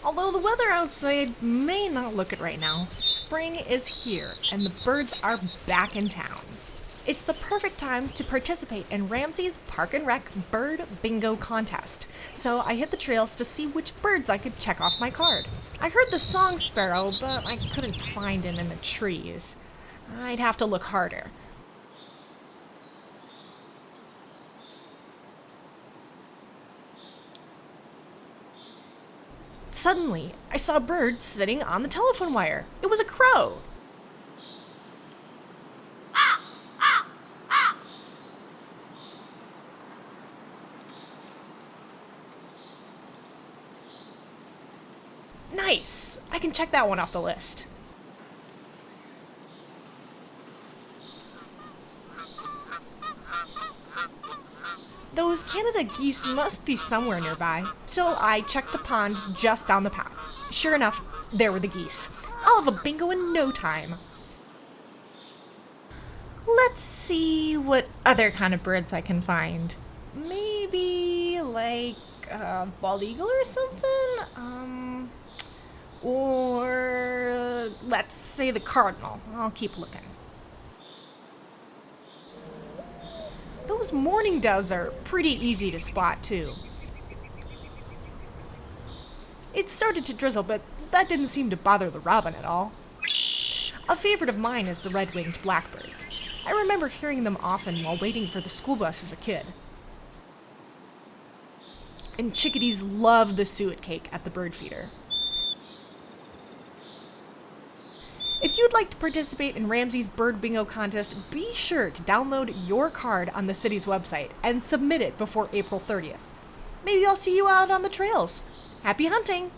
Although the weather outside may not look it right now, spring is here and the birds are back in town. It's the perfect time to participate in Ramsey's Park and Rec Bird Bingo Contest, so I hit the trails to see which birds I could check off my card. I heard the song sparrow, but I couldn't find him in the trees. I'd have to look harder. Suddenly, I saw a bird sitting on the telephone wire. It was a crow. Nice! I can check that one off the list. Those Canada geese must be somewhere nearby, so I checked the pond just down the path. Sure enough, there were the geese. I'll have a bingo in no time. Let's see what other kind of birds I can find. Maybe like a bald eagle or something? Or let's say the cardinal. I'll keep looking. Those mourning doves are pretty easy to spot, too. It started to drizzle, but that didn't seem to bother the robin at all. A favorite of mine is the red-winged blackbirds. I remember hearing them often while waiting for the school bus as a kid. And chickadees love the suet cake at the bird feeder. If you'd like to participate in Ramsey's Bird Bingo Contest, be sure to download your card on the city's website and submit it before April 30th. Maybe I'll see you out on the trails. Happy hunting!